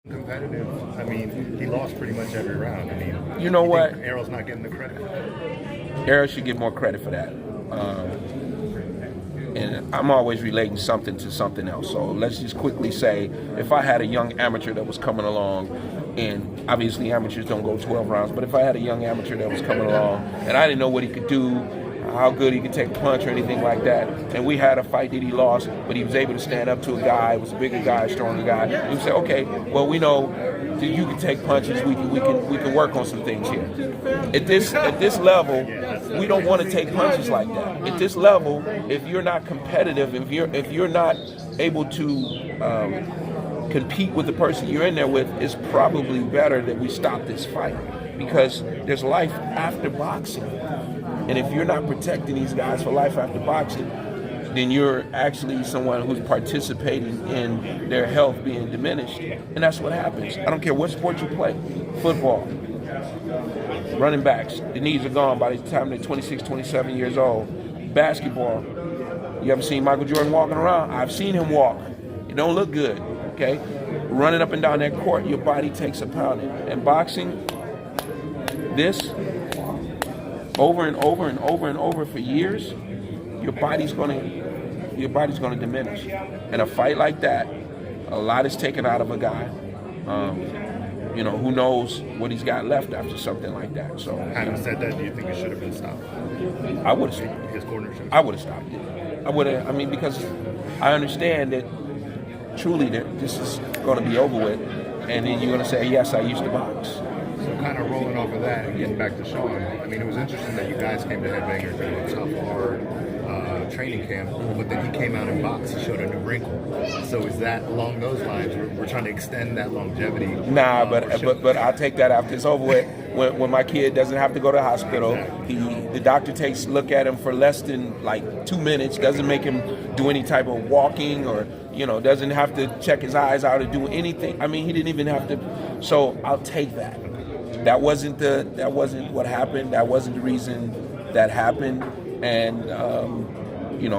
Competitive. I mean, he lost pretty much every round. I mean, You know what? Errol's not getting the credit. Errol should get more credit for that. And I'm always relating something to something else. So let's just quickly say, if I had a young amateur that was coming along, and obviously amateurs don't go 12 rounds, but if I had a young amateur that was coming along and I didn't know what he could do, how good he could take a punch or anything like that, and we had a fight that he lost, but he was able to stand up to a guy, was a bigger guy, stronger guy, we would say, okay, well, we know that you can take punches, we can work on some things here. At this level, we don't want to take punches like that. At this level, if you're not competitive, if you're not able to compete with the person you're in there with, it's probably better that we stop this fight, because there's life after boxing. And if you're not protecting these guys for life after boxing, then you're actually someone who's participating in their health being diminished. And that's what happens. I don't care what sport you play. Football, running backs, the knees are gone by the time they're 26, 27 years old. Basketball, you ever seen Michael Jordan walking around? I've seen him walk. It don't look good, okay? Running up and down that court, your body takes a pounding. And boxing, this, over and over and over and over for years, your body's gonna diminish. And a fight like that, a lot is taken out of a guy. Who knows what he's got left after something like that. So, Having said that, do you think it should have been stopped? I would have stopped it. His corner should. I would have stopped it. I would have. I mean, because I understand that truly that this is going to be over with, and then you're going to say, yes, I used to box. So kind of rolling off of that and getting back to Sean, I mean, it was interesting that you guys came to Headbangers in a tough, hard training camp, but then he came out and boxed, he showed a new wrinkle. So is that along those lines? We're trying to extend that longevity. Nah, but I'll take that after it's over with. When my kid doesn't have to go to the hospital, the doctor takes a look at him for less than like 2 minutes, doesn't make him do any type of walking or, doesn't have to check his eyes out or do anything. I mean, he didn't even have to. So I'll take that. That wasn't what happened. That wasn't the reason that happened. And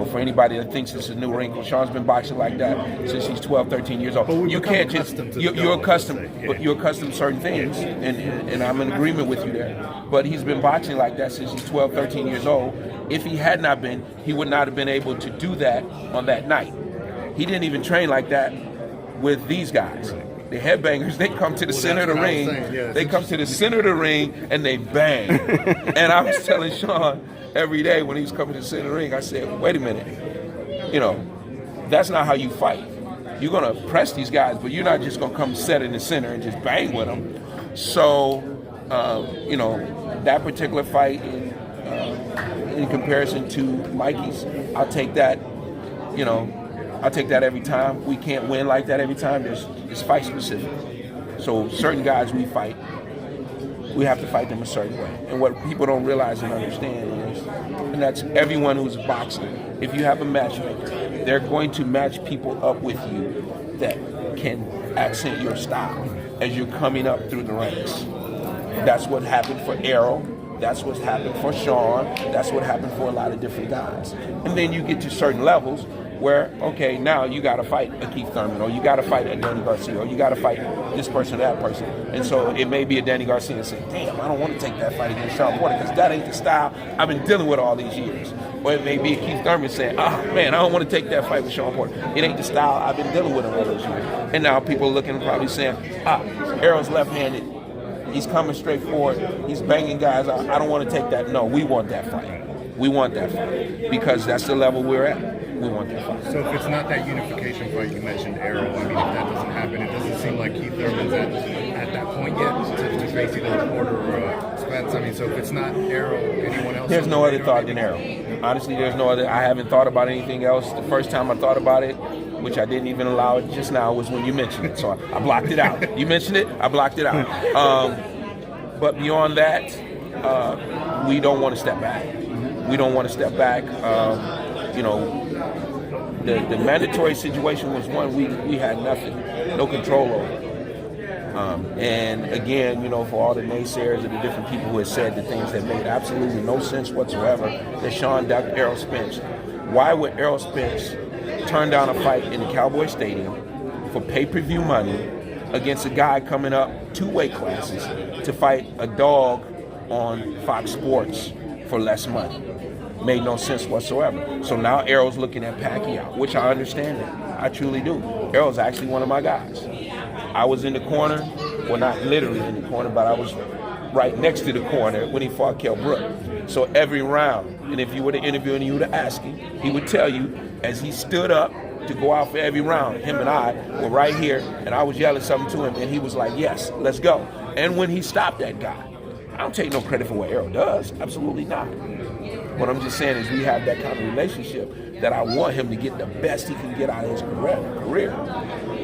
for anybody that thinks it's a new wrinkle, Sean's been boxing like that since he's 12, 13 years old. But you can't just you're accustomed, but you're accustomed to certain things, and I'm in agreement with you there. But he's been boxing like that since he's 12, 13 years old. If he had not been, he would not have been able to do that on that night. He didn't even train like that with these guys. The Headbangers, they come to the center of the ring. They come to the center of the ring and they bang. And I was telling Sean every day when he was coming to the center of the ring, I said, wait a minute, that's not how you fight. You're gonna press these guys, but you're not just gonna come set in the center and just bang with them. So, that particular fight in comparison to Mikey's, I'll take that, I'll take that every time. We can't win like that every time. It's fight specific. So certain guys we fight, we have to fight them a certain way. And what people don't realize and understand is, and that's everyone who's a boxer, if you have a matchmaker, they're going to match people up with you that can accent your style as you're coming up through the ranks. That's what happened for Errol. That's what's happened for Sean. That's what happened for a lot of different guys. And then you get to certain levels where, okay, now you got to fight a Keith Thurman, or you got to fight a Danny Garcia, or you got to fight this person or that person. And so it may be a Danny Garcia saying, damn, I don't want to take that fight against Sean Porter because that ain't the style I've been dealing with all these years. Or it may be a Keith Thurman saying, man, I don't want to take that fight with Sean Porter. It ain't the style I've been dealing with all those years. And now people are looking and probably saying, Errol's left-handed. He's coming straight forward. He's banging guys out. I don't want to take that. No, we want that fight. We want that fight because that's the level we're at. We want that fight. So if it's not that unification fight, you mentioned Errol. I mean, if that doesn't happen, it doesn't seem like Keith Thurman's at that point yet to face either Porter or Spence. I mean, so if it's not Errol, anyone else? There's no other thought than Errol. Honestly, there's no other. I haven't thought about anything else. The first time I thought about it, which I didn't even allow it just now, was when you mentioned it. So I blocked it out. You mentioned it, I blocked it out. But beyond that, we don't want to step back. We don't want to step back. The mandatory situation was one we had nothing, no control over. And again, for all the naysayers and the different people who have said the things that made absolutely no sense whatsoever, that Sean ducked Errol Spence. Why would Errol Spence turn down a fight in the Cowboy Stadium for pay-per-view money against a guy coming up 2 weight classes to fight a dog on Fox Sports for less money. Made no sense whatsoever. So now Errol's looking at Pacquiao, which I understand it. I truly do. Errol's actually one of my guys. I was in the corner, well, not literally in the corner, but I was right next to the corner when he fought Kell Brook. So every round, and if you were to interview and you were to ask him, he would tell you as he stood up to go out for every round, him and I were right here, and I was yelling something to him, and he was like, yes, let's go. And when he stopped that guy, I don't take no credit for what Errol does, absolutely not. What I'm just saying is we have that kind of relationship that I want him to get the best he can get out of his career.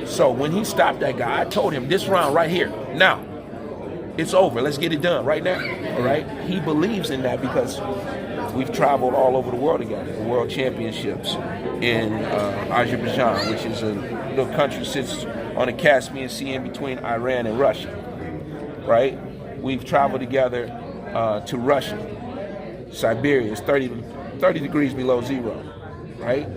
So when he stopped that guy, I told him this round right here, now, it's over, let's get it done right now, all right? He believes in that because we've traveled all over the world together, the World Championships in Azerbaijan, which is a little country sits on the Caspian Sea in between Iran and Russia, right? We've traveled together to Russia. Siberia is 30 degrees below zero, right?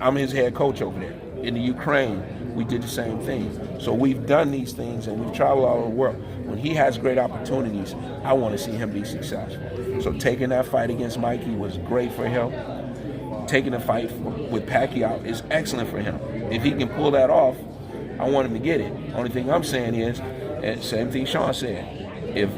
I'm his head coach over there. In the Ukraine, we did the same thing. So we've done these things and we've traveled all over the world. When he has great opportunities, I want to see him be successful. So taking that fight against Mikey was great for him. Taking a fight with Pacquiao is excellent for him. If he can pull that off, I want him to get it. Only thing I'm saying is, and same thing Sean said, if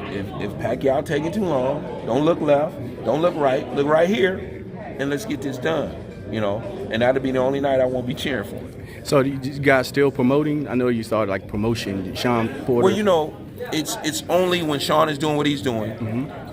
Pacquiao taking too long, don't look left, don't look right here, and let's get this done, you know. And that'll be the only night I won't be cheering for. So you guys still promoting? I know you started like promotion, Sean Porter. Well, you know, it's only when Sean is doing what he's doing,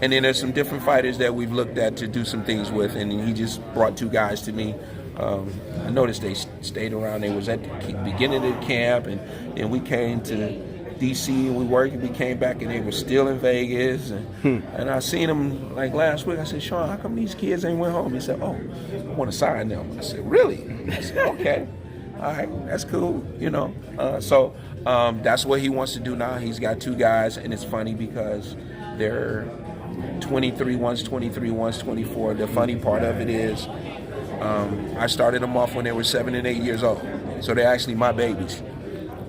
and then there's some different fighters that we've looked at to do some things with, and he just brought 2 guys to me. I noticed they stayed around. They was at the beginning of the camp, and then we came to DC and we worked, and we came back and they were still in Vegas, and I seen them like last week. I said, Sean, how come these kids ain't went home? He said, oh, I want to sign them. I said, really? I said, okay, all right, that's cool, you know. So that's what he wants to do now. He's got 2 guys, and it's funny because they're 23, one's 23, one's 24. The funny part of it is I started them off when they were 7 and 8 years old, so they're actually my babies.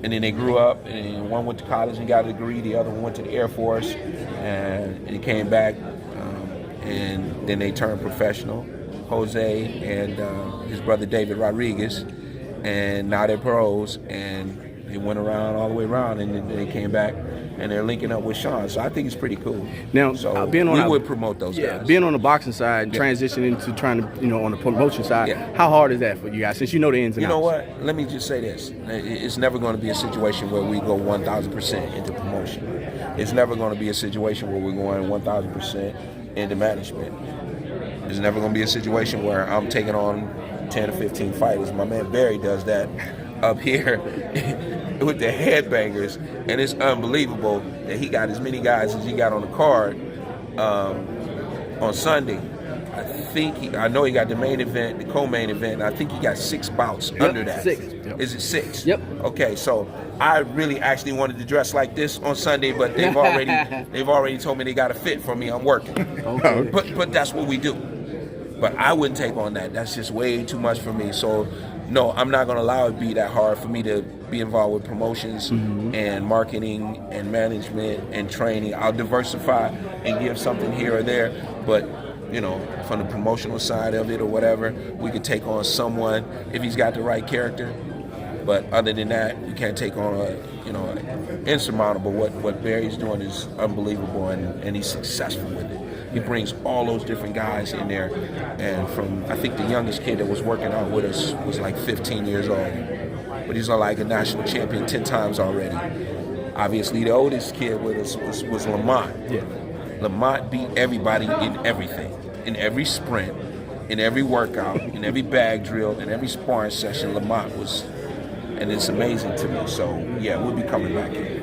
And then they grew up, and one went to college and got a degree, the other one went to the Air Force, and he came back, and then they turned professional, Jose and his brother David Rodriguez, and now they're pros, and they went around all the way around, and then they came back, and they're linking up with Sean. So I think it's pretty cool. Now, so we would promote those guys. Being on the boxing side, transitioning to trying to, you know, on the promotion side, how hard is that for you guys, since you know the ins and outs? You know what? Let me just say this. It's never going to be a situation where we go 1,000% into promotion. It's never going to be a situation where we're going 1,000% into management. There's never going to be a situation where I'm taking on 10 or 15 fighters. My man Barry does that up here with the headbangers, and it's unbelievable that he got as many guys as he got on the card on Sunday. I know he got the main event, the co-main event, and I think he got 6 bouts under that. 6. Yep. Is it 6? Yep. Okay, so I really actually wanted to dress like this on Sunday, but they've already told me they got a fit for me. I'm working. Okay. But that's what we do. But I wouldn't take on that. That's just way too much for me. So no, I'm not going to allow it to be that hard for me to be involved with promotions and marketing and management and training. I'll diversify and give something here or there, but you know, from the promotional side of it or whatever, we could take on someone if he's got the right character. But other than that, we can't take on insurmountable. What Barry's doing is unbelievable, and he's successful with it. He brings all those different guys in there, and from, I think the youngest kid that was working out with us was like 15 years old, but he's like a national champion 10 times already. Obviously, the oldest kid with us was Lamont. Yeah. Lamont beat everybody in everything, in every sprint, in every workout, in every bag drill, in every sparring session. Lamont was, and it's amazing to me. So yeah, we'll be coming back here.